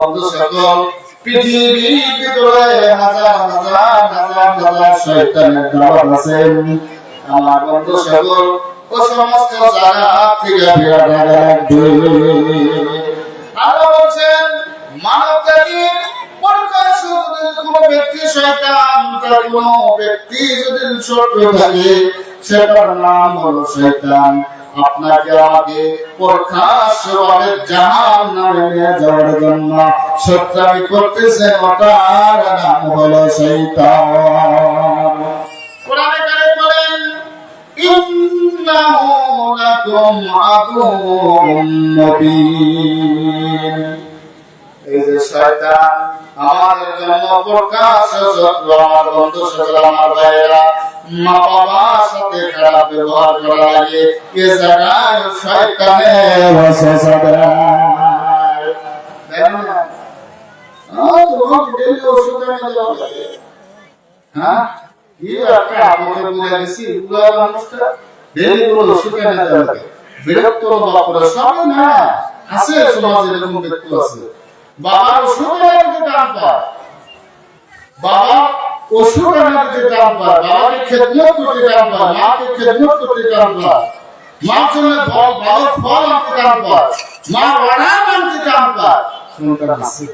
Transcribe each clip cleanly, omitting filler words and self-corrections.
বন্ধু সকল পৃথিবীর ভিতরে হাজার হাজার হাজার হাজার শয়তানের দাওয়াত আছে। আমার বন্ধু সকল ও সমস্ত জায়গা থেকে ফেরা লাগবে। আল্লাহ বলছেন মানব জাতির পরিচয় যদি কোনো ব্যক্তি শয়তান, তার কোনো ব্যক্তি যদি শত্রু থাকে সেটার নাম হলো শয়তান। আপনাকে আমাকে প্রকাশ্যভাবে জাহান্নামে নিয়ে যাওয়ার জন্য শত্রুমি করতেছে, ওটার নাম হলো শয়তান। কোরআনে কারিম বলেন ইন্নাহু লাকুম আদুউম মুবিন। এই যে শয়তান আমাদের জন্য প্রকাশ্য শত্রু। আমার বন্ধু সকল, আমার ভাইয়েরা, মা বাবার সাথে খারাপ ব্যবহার করা লাগে এ জায়গায় শয়তানের ওয়াসওয়াসা দেয়। দেখেন না, তোমার ডেলি ওষুধ এনে দেওয়া লাগে। হ্যাঁ, এই একটা আমাকে বুঝে গেছি, পুরো মানুষটা ডেলি কোনো ওষুধ এনে দেওয়া লাগে। বিরক্ত বা করে সব না আছে, সমাজে এরকম ব্যক্তি আছে। বাবার ওষুধ এনে দিতে টান পায়, বাবা ওষুধ এনে দিতে টান পায়, বাবাকে খেদমত করতে টান পায়, মাকে খেদমত করতে টান পায়, মার জন্য ভালো ফল আনতে টান পায়, মার অর্ডার আনতে টান পায়। শুনতে আছে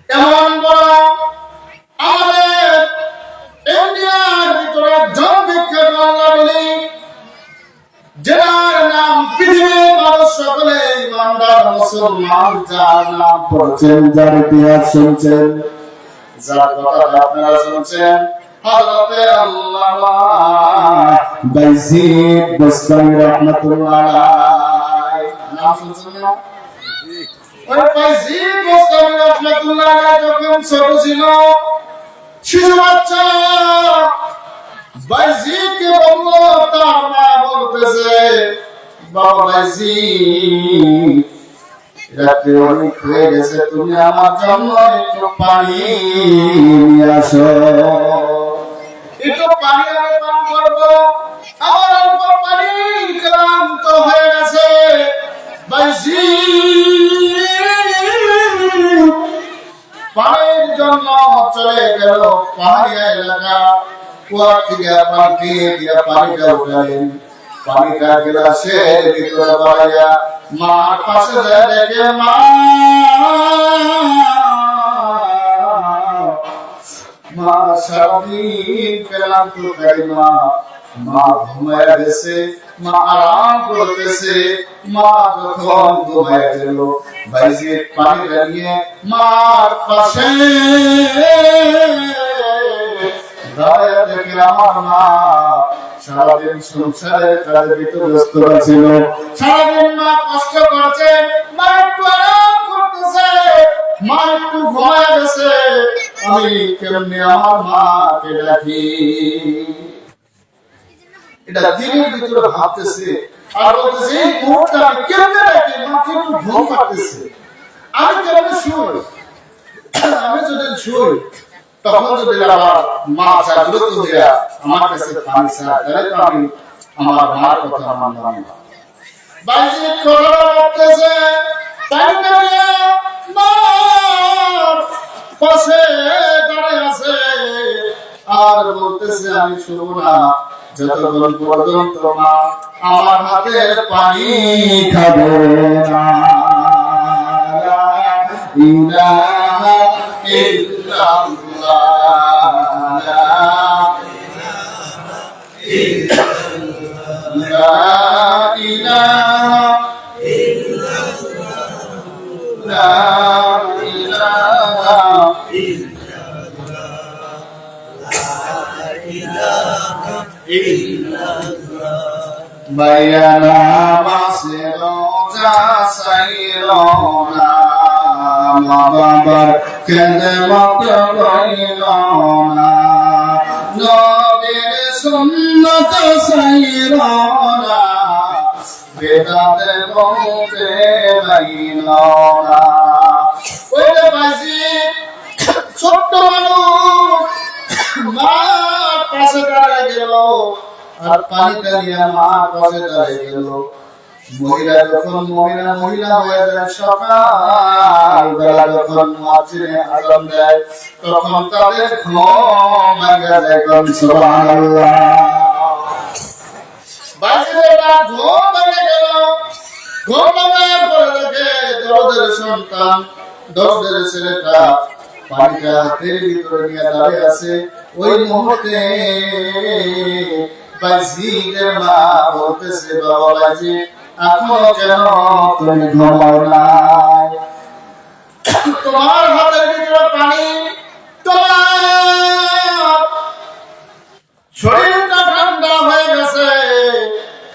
এমন বড় আমাদের ইন্ডিয়ার ভিতরে একজন বিখ্যাত আল্লাহওয়ালি, যার নাম পৃথিবীর মানুষ সকলে ইমানদার মুসলমান, যার নাম পড়ছেন, যার ইতিহাস শুনছেন, যার কথা আপনারা শুনছেন, হযরতে আল্লামা বাইজিদ বুস্তামি রাহমাতুল্লাহ আলাইহি। নাম শুনছেন না? ওই বাইজিদ বুস্তামি রাহমাতুল্লাহ আলাইহি যখন ছোট ছিল, শিশু বাচ্চা, বাইজিদকে বলল, তার মা বলতেছে, বাবা বাইজিদ, রাতে অনেক হয়ে গেছে, তুমি আমার জন্য একটু পানি নিয়ে আসো, একটু পানি আমি পান করবো, আমার অল্প পানি ক্লান্ত হয়ে গেছে। বাইজিদ পানির জন্য চলে গেল পাহাড়ি এলাকা, কুয়া থেকে পানি দিয়ে পানিটা উঠালেন, পানিটা গ্লাসের ভিতরে ভরাইয়া মার পাশে দেখে মা সারাদিন ক্লান্ত হয়ে মা ঘুমায় গেছে, মা আরাম করতেছে। মা যখন ঘুমায় গেল, বাইজিদ পানিটা নিয়ে মার পাশে দাঁড়িয়ে দেখে আমার মা সারাদিন সংসারের কাজে ব্যস্ত ছিল, সারাদিন মা কষ্ট করছে, মা একটু আরাম করতেছে, মা একটু ঘুমায় গেছে, আমি কেমনে আমার মাকে ডাকি। এটা দিনের ভিতরে ভাবতেছে আর বলতেছে, এই মুহূর্তে আমি কেমনে ডাকি, মাকে একটু ঘুম পাড়তেছে, আমি কেমনে শুই। আমি যদি শুই তখন যদি আমার মা জাগ্রত হয়ে আমার কাছে পানি চায়, তাহলে তো আমি আমার মার কথা মানলাম না। বাইজিদ কথা বলতেছে, পানিটা নিয়ে মার পাশে দাঁড়িয়ে আছে আর বলতেছে, আমি শুনবো না যতক্ষণ পর্যন্ত মা আমার হাতের পানি খাবে না। ইলাহা ইল্লাল্লাহ, লা ইলাহা ইল্লাল্লাহ, লা ইলাহা ইল্লাল্লাহ। বাইয়ানা মাসেলো যাসাইলো না, মা বাবার খেদমত করিলো না, নবীর সুন্নাত সাইলো না, বেদাতে বলতে লাইলো না। ওই যে বাইজিদ ছোট্ট মানুষ, মার পাশে দাঁড়িয়ে গেল আর পানিটা নিয়ে মার পাশে দাঁড়িয়ে গেল। মহিলা যখন মহিলা হয়ে যায়, সকাল বেলা যখন মুয়াজ্জিনে আযান দেয়, তখন তাদের ঘুম ভেঙে যায়। সুবহানাল্লাহ। বাচ্চারা ঘুম ভেঙে গেল, ঘুম ভাঙার পরে দেখে দরদের সন্তান, দরদের ছেলেটা পানিটা হাতের ভিতরে নিয়ে দাঁড়িয়ে আছে। ওই মুহূর্তে বাইজিদের মা বলতেছে, বাবা বাইজি, এখনো কেন তুমি ঘুমাও নাই? তোমার হাতের ভিতরে পানি, তোমার শরীরটা ঠান্ডা হয়ে গেছে,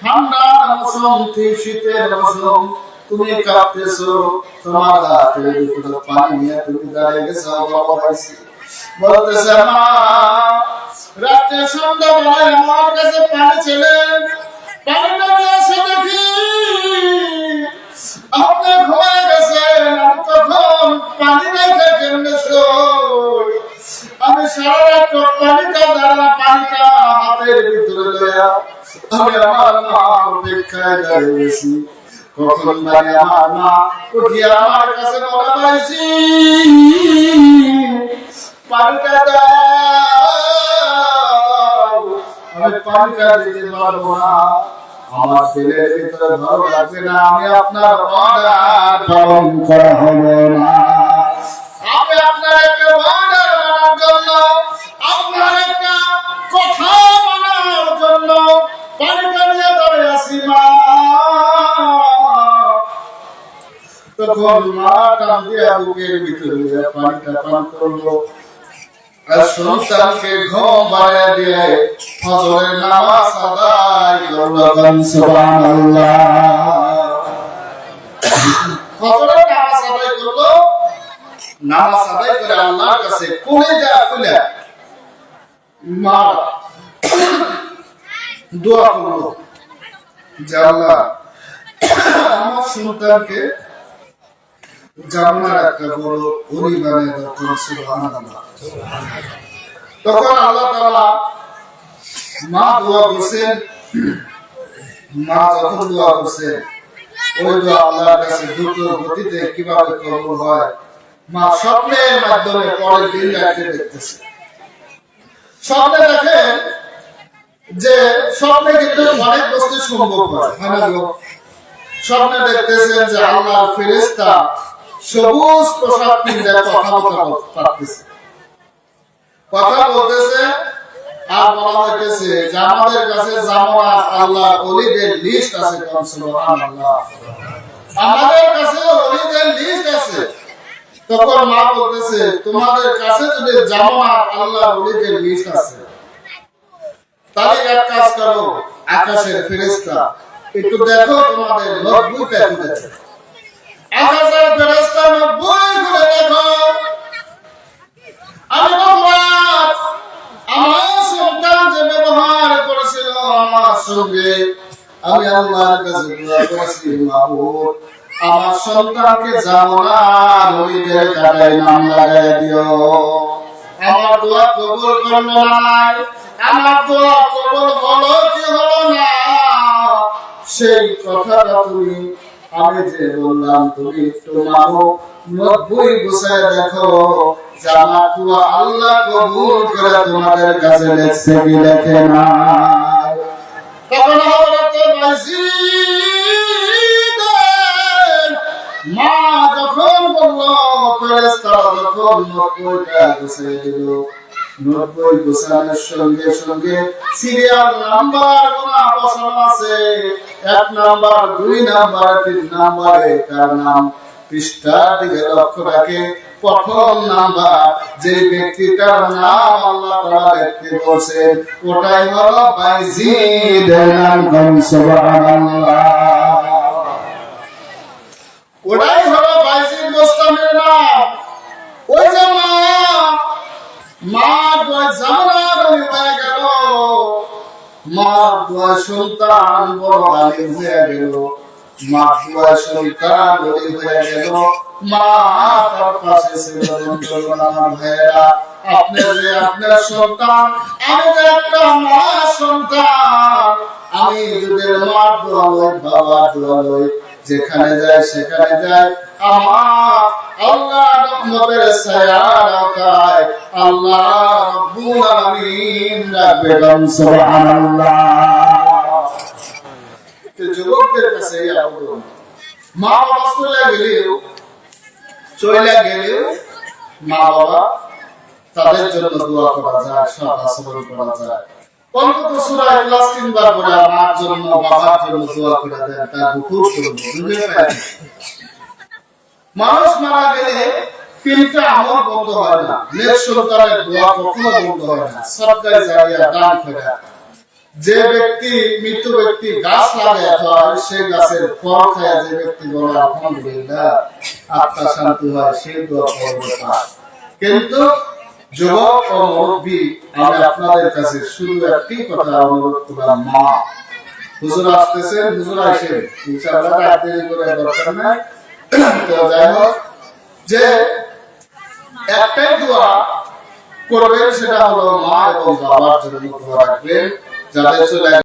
ঠান্ডা মৌসুম, শীতের মৌসুম, তুমি কাঁপতেছো, তোমার হাতের ভিতরে পানি নিয়ে তুমি দাঁড়িয়ে গেছো। বাবা বাইজি বলতেছে, মা রাতে সন্ধ্যাবেলায় আমার কাছে পানি ছিলেন, পানিটা নিয়ে এসে দেখি আপনি ঘুমিয়ে গেছেন। আমি তখন পানি রেখে কেমনে শোই? আমি সারা রাত পানিটা হাতের ভিতরে লইয়া আমি আমার মা অপেক্ষায় দাঁড়িয়ে গেছি। কখন মানে আমার মা উঠিয়া আমার কাছে বলা পাইছি, পানিটা দাও। আমি পানিটা দিতে পারবো না, আমার দিলের ভিতরে ভালো লাগবে না, আমি আপনার অর্ডার পালন করা হবে না। আমি আপনার একটা অর্ডার মানার জন্য, আপনার একটা কথা মানার জন্য পানিটা নিয়ে দাঁড়িয়ে আছি। মা তখন মা টান দিয়ে বুকের ভিতরে পানিটা পান করলো, আর সন্তানকে ঘুম বাড়িয়ে দিয়ে ফজরের নামাজ আদায় করলো। সুবহানাল্লাহ। ফজরের নামাজ আদায় করলো, নামাজ আদায় করে আল্লাহর কাছে কলিজা খুলে মা দোয়া করলো যে আল্লাহ আমার সন্তানকে জান্নার একটা বড় পরিবারে দাও। সুবহানাল্লাহ। তখন আল্লাহ তাআলা মা দোয়া করছেন, মা যখন দোয়া করছেন, ওই দোয়া আল্লাহর কাছে দ্রুত গতিতে কিভাবে কবুল হয়, মা স্বপ্নের মাধ্যমে পরের দিন রাতে দেখতেছে। স্বপ্নে দেখেন যে স্বপ্নে কিন্তু অনেক বস্তু সম্ভব হয়। স্বপ্নে দেখতেছেন যে আল্লাহর ফেরেশতা সবুজ পোশাক পরে কথা বলতেছে, আর বলা হইতেছে যে আমাদের কাছে জামাত আল্লাহর ওলিদের লিস্ট আছে। সুবহানাল্লাহ। আমাদের কাছে ওলিদের লিস্ট আছে। তখন মা বলতেছে, তোমাদের কাছে যদি জামাত আল্লাহর ওলিদের লিস্ট আছে, তাহলে এক কাজ করো, আকাশের ফেরেশতা একটু দেখো তোমাদের 90টা খুঁজেছে। আকাশের ফেরেশতা 90 খুলে দেখো, আমি ভগবান আমার সন্তান যে ব্যবহার করেছিল আমার সঙ্গে, আমি আল্লাহর কাছে দোয়া করেছি, মাবুদ আমার সন্তানকে জান্নাত ওলিদের কাতারে নাম লাগায় দিও। আমার দোয়া কবুল করলো না, আমার দোয়া কবুল হলো কি হলো না, সেই কথাটা তুমি আমি যে বললাম তুমি একটু মানো, 90 গুছায় দেখো জানা দোয়া আল্লাহ কবুল করে তোমাদের কাছে লেখছে কি লেখে না। তখন হযরত মাজিদের মা যখন বলল, ফেরেশতারা যখন 90টা গুছিয়ে দিল, 90 গুছানোর সঙ্গে সঙ্গে সিরিয়াল নাম্বার গোনা বসানো আছে, 1 নাম্বার 2 নাম্বার 3 নাম্বারে তার নাম পৃষ্ঠার দিকে লক্ষ্য রাখে। প্রথম নাম্বার যে ব্যক্তিটার নাম আল্লাহ তাআলা দেখতে বলছেন, ওটাই হলো বাইজিদের নাম। সুবহানাল্লাহ। ওটাই হলো বাইজিদ গোস্তামের নাম। ওই যে মা দোয়া জামানার হয়ে গেল, মা দোয়া সন্তান বড় আলিম হয়ে গেল, মা দোয়া সন্তান বড় হয়ে গেল, মা তার পাশে ছিল। আমার ভাইয়েরা, আপনি যে আপনার সন্তান, আমি যে একটা মা সন্তান, আমি যদি মার দোয়া লই, বাবার দোয়া লই, যেখানে যাই সেখানে যাই আমার আল্লাহ রহমতের ছায়ার আওতায় আল্লাহ রাব্বুল আলামিন রাখবেন। সুবহানাল্লাহ। তো যুবকদের কাছে এই আবেদন, মা বাবা চলে গেলেও মা বাবা তাদের জন্য দোয়া করা যায়, সৎ আচরণ করা যায়। অন্তত সূরা ইখলাস 3 বার পড়ে মার জন্য বাবার জন্য দোয়া করে দেন, তার বুকুর করব বুঝে পায়। মানুষ মারা গেলে তিনটা আমল বন্ধ হয় না, নেক সন্তানের দোয়া কখনো বন্ধ হয় না, সদকা জারিয়া, দান খয়রাত। যে ব্যক্তি মৃত ব্যক্তি গাছ লাগায় হয়, সেই গাছের ফল খায় যে ব্যক্তি বলে আলহামদুলিল্লাহ, আত্মা শান্তি হয়, সেই দোয়া করবে। কিন্তু যুবক ও মুরব্বী, আমি আপনাদের কাছে শুধু একটি কথা অনুরোধ করলাম, মা হুজুর আসতেছেন, হুজুর আসেন ইনশাআল্লাহ, আর দেরি করে দরকার নাই। তো যাই হোক, যে একটাই দোয়া করবেন সেটা হলো মা এবং বাবার জন্য দোয়া রাখবেন, যাদের চলে